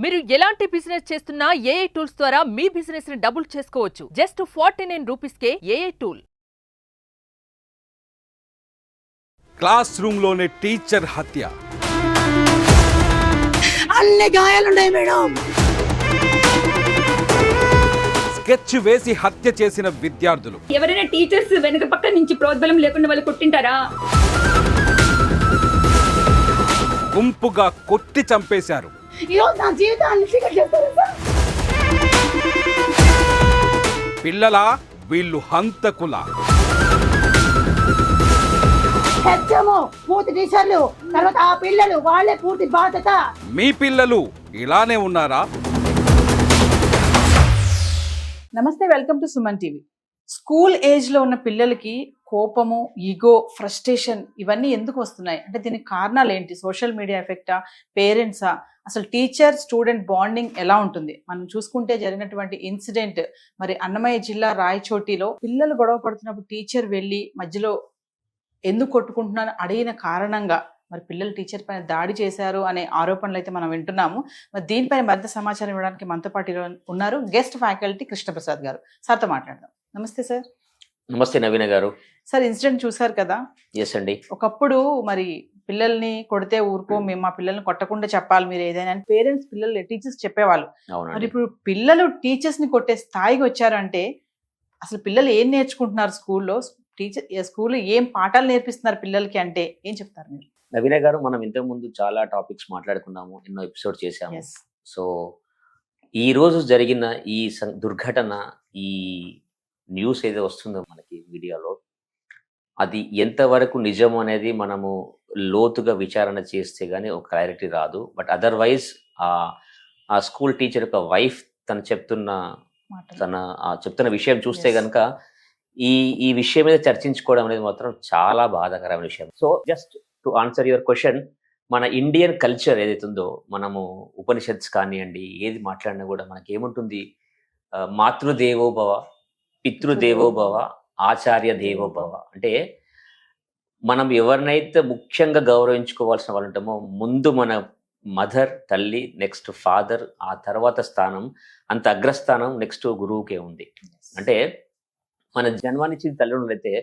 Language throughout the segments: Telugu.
మీరు ఎలాంటి బిజినెస్ చేస్తున్నా ఏఐ టూల్స్ ద్వారా మీ బిజినెస్ ని డబుల్ చేసుకోవచ్చు. జస్ట్ 49 రూపీస్కే ఏఐ టూల్. క్లాస్ రూమ్ లోనే టీచర్ హత్య. అన్ని గాయాలున్నాయి మేడం. స్కెచ్ వేసి హత్య చేసిన విద్యార్థులు. ఎవరైనా టీచర్స్ వెనక పక్క నుంచి ప్రోద్బలం లేకుండా వాళ్ళు కొట్టింటారా? గుంపుగా కొట్టి చంపేశారు. నా జీవితాన్ని చీకటి చేస్తారు సార్. పిల్లలా వీళ్ళు హంతకుల. హెచ్చము పూర్తి టీచర్లు, తర్వాత ఆ పిల్లలు వాళ్ళే పూర్తి బాధ్యత. మీ పిల్లలు ఇలానే ఉన్నారా? నమస్తే, welcome to Suman TV. School ఏజ్లో ఉన్న పిల్లలకి కోపము, ఈగో, ఫ్రస్ట్రేషన్ ఇవన్నీ ఎందుకు వస్తున్నాయి అంటే దీనికి కారణాలు ఏంటి? సోషల్ మీడియా ఎఫెక్టా, పేరెంట్సా, అసలు టీచర్ స్టూడెంట్ బాండింగ్ ఎలా ఉంటుంది? మనం చూసుకుంటే జరిగినటువంటి ఇన్సిడెంట్ మరి అన్నమయ్య జిల్లా రాయచోటిలో పిల్లలు గొడవ పడుతున్నప్పుడు టీచర్ వెళ్ళి మధ్యలో ఎందుకు కొట్టుకుంటున్నాను అడిగిన కారణంగా మరి పిల్లలు టీచర్ పైన దాడి చేశారు అనే ఆరోపణలు అయితే మనం వింటున్నాము. మరి దీనిపైన మరింత సమాచారం ఇవ్వడానికి మనతో పాటు ఉన్నారు గెస్ట్ ఫ్యాకల్టీ కృష్ణప్రసాద్ గారు. సార్తో మాట్లాడదాం. నమస్తే సార్. నమస్తే నవీన గారు. సార్, ఇన్సిడెంట్ చూసారు కదా? ఎస్ అండి. ఒకప్పుడు మరి పిల్లల్ని కొడితే ఊరుకో, మేము మా పిల్లల్ని కొట్టకుండా చెప్పాలి మీరు ఏదైనా అని పేరెంట్స్ పిల్లలు టీచర్స్ చెప్పేవాళ్ళు. మరి ఇప్పుడు పిల్లలు టీచర్స్ ని కొట్టే స్థాయికి వచ్చారంటే అసలు పిల్లలు ఏం నేర్చుకుంటున్నారు స్కూల్లో? స్కూల్లో ఏం పాఠాలు నేర్పిస్తున్నారు పిల్లలకి అంటే ఏం చెప్తారు మీరు? నవీన గారు, మనం ఇంతకు ముందు చాలా టాపిక్స్ మాట్లాడుకున్నాము, ఎన్నో ఎపిసోడ్ చేసాము. సో ఈ రోజు జరిగిన ఈ దుర్ఘటన, ఈ న్యూస్ ఏదో వస్తుందో మనకి మీడియాలో, అది ఎంతవరకు నిజం అనేది మనము లోతుగా విచారణ చేస్తే గానీ ఒక క్లారిటీ రాదు. బట్ అదర్వైజ్ ఆ స్కూల్ టీచర్ యొక్క వైఫ్ తను చెప్తున్న విషయం చూస్తే గనక ఈ విషయం మీద చర్చించుకోవడం అనేది మాత్రం చాలా బాధాకరమైన విషయం. So just to answer your question, మన ఇండియన్ కల్చర్ ఏదైతే ఉందో, మనము ఉపనిషత్స్ కానివ్వండి, ఏది మాట్లాడినా కూడా మనకి ఏముంటుంది? మాతృదేవో భవ, పితృదేవో భవ, ఆచార్య దేవో భవ. అంటే మనం ఎవరినైతే ముఖ్యంగా గౌరవించుకోవాల్సిన వాళ్ళు ఉంటామో, ముందు మన మదర్, తల్లి, నెక్స్ట్ ఫాదర్, ఆ తర్వాత స్థానం, అంత అగ్రస్థానం నెక్స్ట్ గురువుకే ఉంది. అంటే మన జన్మానిచ్చేది తల్లిదండ్రులు అయితే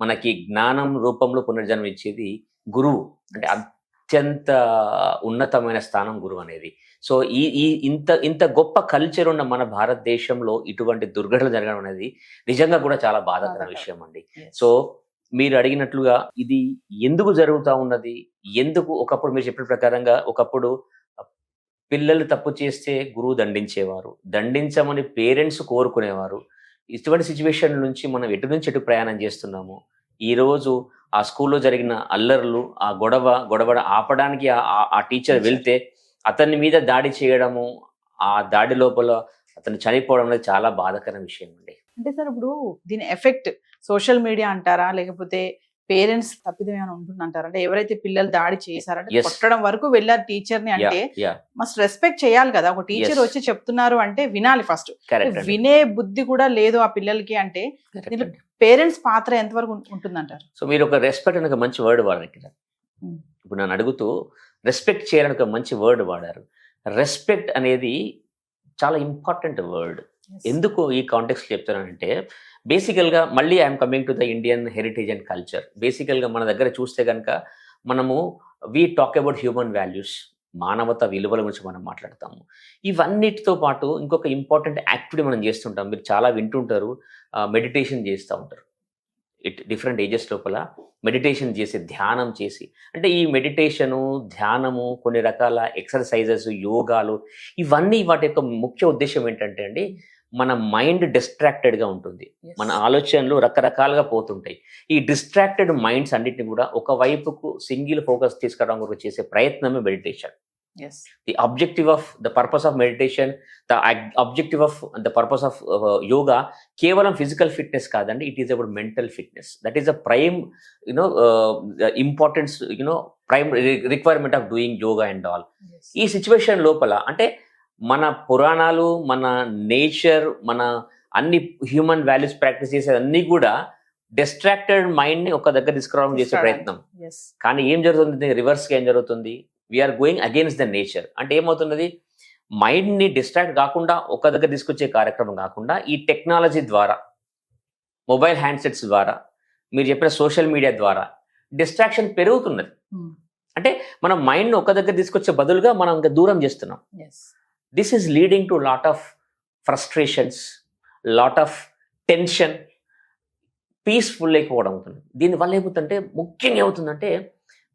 మనకి జ్ఞానం రూపంలో పునర్జన్మ ఇచ్చేది గురువు. అంటే అత్యంత ఉన్నతమైన స్థానం గురువు అనేది. సో ఇంత గొప్ప కల్చర్ ఉన్న మన భారతదేశంలో ఇటువంటి దుర్ఘటనలు జరగడం అనేది నిజంగా కూడా చాలా బాధాకర విషయం అండి. సో మీరు అడిగినట్లుగా ఇది ఎందుకు జరుగుతూ ఉన్నది, ఎందుకు ఒకప్పుడు మీరు చెప్పిన ప్రకారంగా ఒకప్పుడు పిల్లలు తప్పు చేస్తే గురువు దండించేవారు, దండించమని పేరెంట్స్ కోరుకునేవారు. ఇటువంటి సిచ్యువేషన్ నుంచి మనం ఎటు ప్రయాణం చేస్తున్నాము. ఈరోజు ఆ స్కూల్లో జరిగిన అల్లర్లు, ఆ గొడవ ఆపడానికి ఆ టీచర్ వెళ్తే అతని మీద దాడి చేయడము, ఆ దాడి లోపల అతను చనిపోవడం అనేది చాలా బాధాకరమైన విషయం అండి. అంటే సార్, ఇప్పుడు దీని ఎఫెక్ట్ సోషల్ మీడియా అంటారా, లేకపోతే పేరెంట్స్ తప్పిదం ఏమైనా ఉంటుందంటారా? అంటే ఎవరైతే పిల్లలు దాడి చేశారంటే కొట్టడం వరకు వెళ్ళారు టీచర్ ని అంటే మస్ట్ రెస్పెక్ట్ చేయాలి కదా. ఒక టీచర్ వచ్చి చెప్తున్నారు అంటే వినాలి ఫస్ట్. వినే బుద్ధి కూడా లేదు ఆ పిల్లలకి అంటే పేరెంట్స్ పాత్ర ఎంతవరకు ఉంటుందంటారు? సో మీరు ఒక రెస్పెక్ట్ అని ఒక మంచి వర్డ్ వాడారు ఇక్కడ. ఇప్పుడు నన్ను అడుగుతూ రెస్పెక్ట్ చేయాలని ఒక మంచి వర్డ్ వాడారు. రెస్పెక్ట్ అనేది చాలా ఇంపార్టెంట్ వర్డ్. ఎందుకు ఈ కాంటెక్స్ట్ చెప్తున్నానంటే, బేసికల్గా మళ్ళీ I'm coming to the Indian heritage and culture. బేసికల్గా మన దగ్గర చూస్తే కనుక మనము we talk about human values, మానవత విలువల గురించి మనం మాట్లాడతాము. ఇవన్నిటితో పాటు ఇంకొక ఇంపార్టెంట్ యాక్టివిటీ మనం చేస్తుంటాం. మీరు చాలా వింటుంటారు, మెడిటేషన్ చేస్తూ ఉంటారు. డిఫరెంట్ ఏజెస్ లోపల మెడిటేషన్ చేసి, ధ్యానం చేసి, అంటే ఈ మెడిటేషను, ధ్యానము, కొన్ని రకాల ఎక్సర్సైజెస్, యోగాలు, ఇవన్నీ వాటి యొక్క ముఖ్య ఉద్దేశం ఏంటంటే అండి, మన మైండ్ డిస్ట్రాక్టెడ్గా ఉంటుంది. మన ఆలోచనలు రకరకాలుగా పోతుంటాయి. ఈ డిస్ట్రాక్టెడ్ మైండ్స్ అన్నిటిని కూడా ఒక వైపుకు సింగిల్ ఫోకస్ తీసుకురావడం కొరకు చేసే ప్రయత్నమే meditation. The purpose of meditation, the objective of the purpose of yoga కేవలం ఫిజికల్ ఫిట్నెస్ కాదండి. It is about mental fitness. That is the prime importance, prime requirement of doing yoga and all. ఈ సిచ్యువేషన్ లోపల అంటే మన పురాణాలు, మన నేచర్, మన అన్ని హ్యూమన్ వాల్యూస్ ప్రాక్టీస్ చేసే అన్ని కూడా డిస్ట్రాక్టెడ్ మైండ్ ని ఒక దగ్గర తీసుకురావడం చేసే ప్రయత్నం. కానీ ఏం జరుగుతుంది? రివర్స్ గా ఏం జరుగుతుంది? We are going against the nature. అంటే ఏమవుతున్నది? మైండ్ని డిస్ట్రాక్ట్ కాకుండా ఒక దగ్గర తీసుకొచ్చే కార్యక్రమం కాకుండా ఈ టెక్నాలజీ ద్వారా, మొబైల్ హ్యాండ్సెట్స్ ద్వారా, మీరు చెప్పిన సోషల్ మీడియా ద్వారా డిస్ట్రాక్షన్ పెరుగుతున్నది. అంటే మనం మైండ్ని ఒక దగ్గర తీసుకొచ్చే బదులుగా మనం ఇంకా దూరం చేస్తున్నాం. This is leading to lot of frustrations, lot of tension, peaceful లేకపోవడం అవుతుంది. దీనివల్ల ఏమవుతుందంటే, ముఖ్యంగా ఏమవుతుందంటే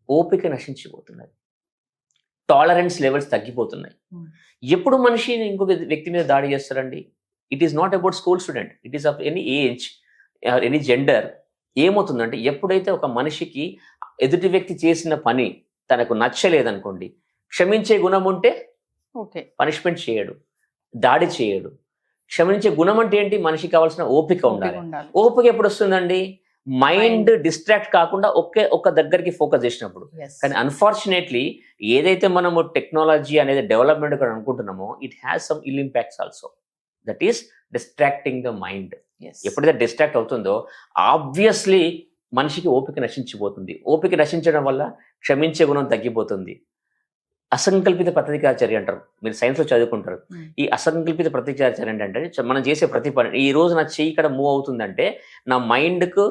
ఓపిక నశించిపోతున్నది, టాలరెన్స్ లెవెల్స్ తగ్గిపోతున్నాయి. ఎప్పుడు మనిషి ఇంకొక వ్యక్తి మీద దాడి చేస్తారండి? It is not about school student, it is of any age, any gender. ఏమవుతుందంటే ఎప్పుడైతే ఒక మనిషికి ఎదుటి వ్యక్తి చేసిన పని తనకు నచ్చలేదనుకోండి, క్షమించే గుణం ఉంటే పనిష్మెంట్ చేయడు, దాడి చేయడు. క్షమించే గుణం అంటే ఏంటి? మనిషికి కావాల్సిన ఓపిక ఉండాలి. ఓపిక ఎప్పుడు వస్తుందండి? మైండ్ డిస్ట్రాక్ట్ కాకుండా ఒక్క దగ్గరికి ఫోకస్ చేసినప్పుడు. కానీ అన్ఫార్చునేట్లీ ఏదైతే మనము టెక్నాలజీ అనేది డెవలప్మెంట్ అనుకుంటున్నామో, it has some ill impacts also. That is distracting the mind. ఎప్పుడైతే డిస్ట్రాక్ట్ అవుతుందో ఆబ్వియస్లీ మనిషికి ఓపిక నశించిపోతుంది. ఓపిక నశించడం వల్ల క్షమించే గుణం తగ్గిపోతుంది. అసంకల్పిత ప్రతికారచర్య అంటారు, మీరు సైన్స్లో చదువుకుంటారు. ఈ అసంకల్పిత ప్రతికారచర్య అంటే మనం చేసే ప్రతి పని, ఈ రోజు నా చెయ్యి ఇక్కడ మూవ్ అవుతుందంటే నా మైండ్కు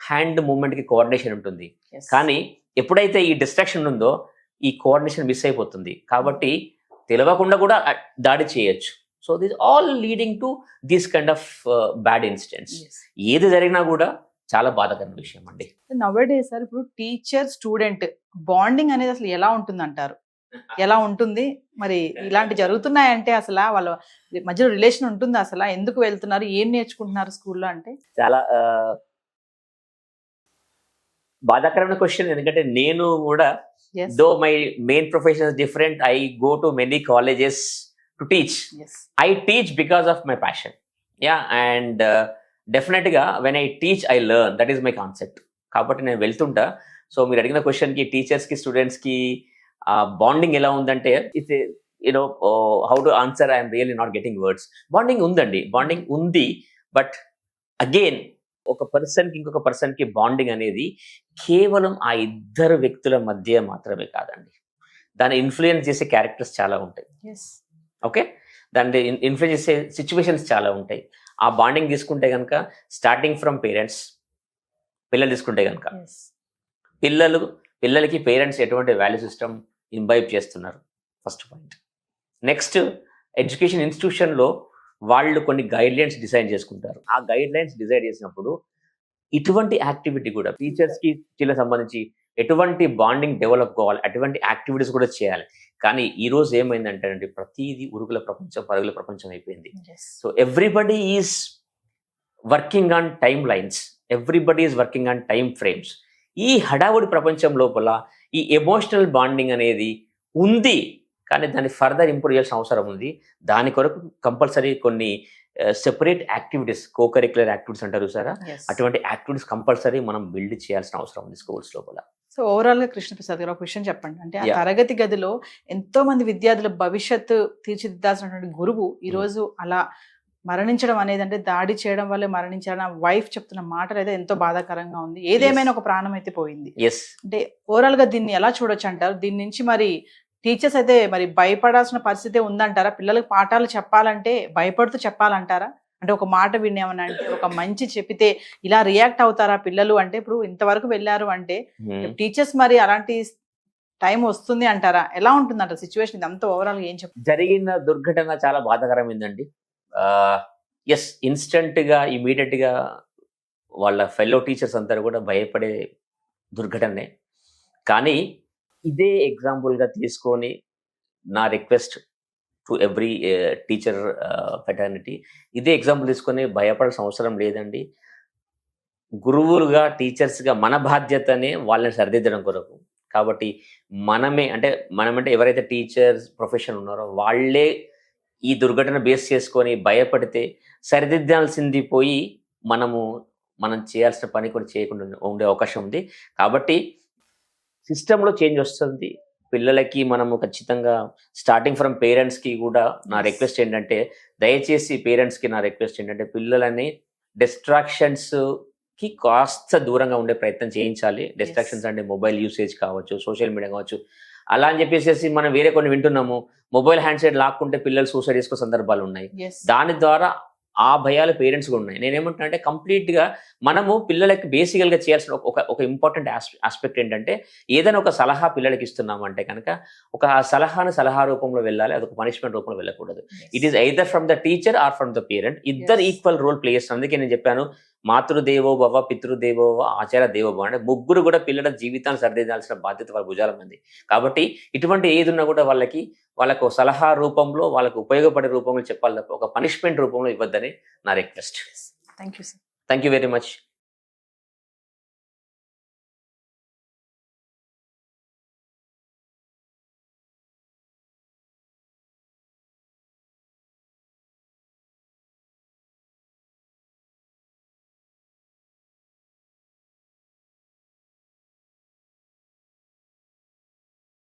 హ్యాండ్ మూవ్మెంట్కి కోఆర్డినేషన్ ఉంటుంది. కానీ ఎప్పుడైతే ఈ డిస్ట్రాక్షన్ ఉందో ఈ కోఆర్డినేషన్ మిస్ అయిపోతుంది. కాబట్టి తెలియకుండా కూడా దాడి చేయొచ్చు. So this all leading to this kind of bad incidents. ఏది జరిగినా కూడా చాలా బాధాకరమైన విషయం అండి. నౌడేస్ సార్, ఇప్పుడు టీచర్ స్టూడెంట్ బాండింగ్ అనేది అసలు ఎలా ఉంటుంది అంటారు? ఎలా ఉంటుంది మరి? ఇలాంటి జరుగుతున్నాయంటే అసలు వాళ్ళ మధ్యలో రిలేషన్ ఉంటుంది అసలు? ఎందుకు వెళ్తున్నారు, ఏం నేర్చుకుంటున్నారు స్కూల్లో అంటే? చాలా బాధాకరమైన క్వశ్చన్. ఎందుకంటే నేను కూడా, though my main profession is different, I go to many colleges to teach. I teach because of my passion. And డెఫినెట్గా when I teach I learn, that is my concept. కాబట్టి నేను వెళ్తుంటా. సో మీరు అడిగిన క్వశ్చన్కి టీచర్స్కి స్టూడెంట్స్కి బాండింగ్ ఎలా ఉందంటే, it's you know how to answer, I'm really not getting words. Bonding ఉందండి, బాండింగ్ ఉంది. బట్ అగైన్ ఒక పర్సన్కి ఇంకొక పర్సన్కి బాండింగ్ అనేది కేవలం ఆ ఇద్దరు వ్యక్తుల మధ్య మాత్రమే కాదండి. దాన్ని ఇన్ఫ్లుయెన్స్ చేసే క్యారెక్టర్స్ చాలా ఉంటాయి. ఓకే, దాన్ని ఇన్ఫ్లుయెన్స్ చేసే సిచ్యువేషన్స్ చాలా ఉంటాయి. ఆ బాండింగ్ తీసుకుంటే కనుక స్టార్టింగ్ ఫ్రమ్ పేరెంట్స్, పిల్లలు తీసుకుంటే కనుక పిల్లలకి పేరెంట్స్ ఎటువంటి వాల్యూ సిస్టమ్ ఇంబైబ్ చేస్తున్నారు, ఫస్ట్ పాయింట్. నెక్స్ట్, ఎడ్యుకేషన్ ఇన్స్టిట్యూషన్లో వాళ్ళు కొన్ని గైడ్ లైన్స్ డిజైన్ చేసుకుంటారు. ఆ గైడ్ లైన్స్ డిజైన్ చేసినప్పుడు ఇటువంటి యాక్టివిటీ కూడా టీచర్స్కి సంబంధించి ఎటువంటి బాండింగ్ డెవలప్ కావాలి, అటువంటి యాక్టివిటీస్ కూడా చేయాలి. కానీ ఈ రోజు ఏమైందంటే అండి, ప్రతిదీ ఉరుగుల ప్రపంచం, పరుగుల ప్రపంచం అయిపోయింది. So everybody is working on time lines, everybody is working on time frames. ఈ హడావుడి ప్రపంచం లోపల ఈ ఎమోషనల్ బాండింగ్ అనేది ఉంది, కానీ దాన్ని ఫర్దర్ ఇంప్రూవ్ చేయాల్సిన అవసరం ఉంది. దాని కొరకు కంపల్సరీ కొన్ని సెపరేట్ యాక్టివిటీస్, కోకరిక్యులర్ యాక్టివిటీస్ అంటారు సారా, అటువంటి యాక్టివిటీస్ కంపల్సరీ మనం బిల్డ్ చేయాల్సిన అవసరం ఉంది స్కూల్స్ లోపల. సో ఓవరాల్ గా కృష్ణప్రసాద్ గారు ఒక విషయం చెప్పండి. అంటే ఆ తరగతి గదిలో ఎంతో మంది విద్యార్థుల భవిష్యత్తు తీర్చిదిద్దాల్సినటువంటి గురువు ఈ రోజు అలా మరణించడం అనేది, అంటే దాడి చేయడం వల్లే మరణించాలని వైఫ్ చెప్తున్న మాటలు అయితే ఎంతో బాధాకరంగా ఉంది. ఏదేమైనా ఒక ప్రాణం అయితే పోయింది. అంటే ఓవరాల్ గా దీన్ని ఎలా చూడొచ్చు అంటారు? దీని నుంచి మరి టీచర్స్ అయితే మరి భయపడాల్సిన పరిస్థితి ఉందంటారా? పిల్లలకు పాఠాలు చెప్పాలంటే భయపడుతూ చెప్పాలంటారా? అంటే ఒక మాట వినేమని అంటే, ఒక మంచి చెప్పితే ఇలా రియాక్ట్ అవుతారా పిల్లలు? అంటే ఇప్పుడు ఇంతవరకు వెళ్ళారు అంటే టీచర్స్ మరి అలాంటి టైం వస్తుంది అంటారా? ఎలా ఉంటుందంట సిచ్యువేషన్? ఇదంతా ఓవరాల్ ఏం చెప్తారు? జరిగిన దుర్ఘటన చాలా బాధాకరమైందండి. ఇన్స్టెంట్గా ఇమీడియట్గా వాళ్ళ ఫెల్లో టీచర్స్ అందరూ కూడా భయపడే దుర్ఘటనే. కానీ ఇదే ఎగ్జాంపుల్గా తీసుకొని నా request to every teacher fraternity, ఇదే ఎగ్జాంపుల్ తీసుకొని భయపడాల్సిన అవసరం లేదండి. గురువులుగా, టీచర్స్గా మన బాధ్యతనే వాళ్ళని సరిదిద్దడం కొరకు. కాబట్టి మనమంటే ఎవరైతే టీచర్స్ ప్రొఫెషన్ ఉన్నారో వాళ్ళే ఈ దుర్ఘటన బేస్ చేసుకొని భయపడితే సరిదిద్దాల్సింది పోయి మనం చేయాల్సిన పని కూడా చేయకుండా ఉండే అవకాశం ఉంది. కాబట్టి సిస్టంలో చేంజ్ వస్తుంది. పిల్లలకి మనము ఖచ్చితంగా స్టార్టింగ్ ఫ్రమ్ పేరెంట్స్కి కూడా నా రిక్వెస్ట్ ఏంటంటే, దయచేసి పేరెంట్స్కి నా రిక్వెస్ట్ ఏంటంటే, పిల్లలని డిస్ట్రాక్షన్స్కి కాస్త దూరంగా ఉండే ప్రయత్నం చేయించాలి. డిస్ట్రాక్షన్స్ అంటే మొబైల్ యూసేజ్ కావచ్చు, సోషల్ మీడియా కావచ్చు, అలా అని చెప్పేసి మనం వేరే కొన్ని వింటున్నాము, మొబైల్ హ్యాండ్సెట్ లాక్కుంటే పిల్లలు సూసైడ్ చేసుకునే సందర్భాలు ఉన్నాయి. ఎస్ దాని ద్వారా ఆ భయాలు పేరెంట్స్ కూడా ఉన్నాయి. నేనేమంటున్నా అంటే కంప్లీట్ గా మనము పిల్లలకి బేసికల్ గా చేయాల్సిన ఒక ఇంపార్టెంట్ ఆస్పెక్ట్ ఏంటంటే, ఏదైనా ఒక సలహా పిల్లలకి ఇస్తున్నాము అంటే కనుక ఒక సలహా రూపంలో వెళ్ళాలి, అదొక పనిష్మెంట్ రూపంలో వెళ్ళకూడదు. It is either from the teacher or from the parent. ఇద్దరు ఈక్వల్ రోల్ ప్లే చేస్తారు. అందుకే నేను చెప్పాను, మాతృదేవో భవ, పితృదేవో భవ, ఆచార్య దేవో భవ. అంటే ముగ్గురు కూడా పిల్లల జీవితాన్ని సరిదిద్దాల్సిన బాధ్యత వాళ్ళ భుజాల మంది. కాబట్టి ఇటువంటి ఏది ఉన్నా కూడా వాళ్ళకు సలహా రూపంలో, వాళ్ళకు ఉపయోగపడే రూపంలో చెప్పాలి తప్ప ఒక పనిష్మెంట్ రూపంలో ఇవ్వద్దని నా request. Thank you sir. Thank you very much.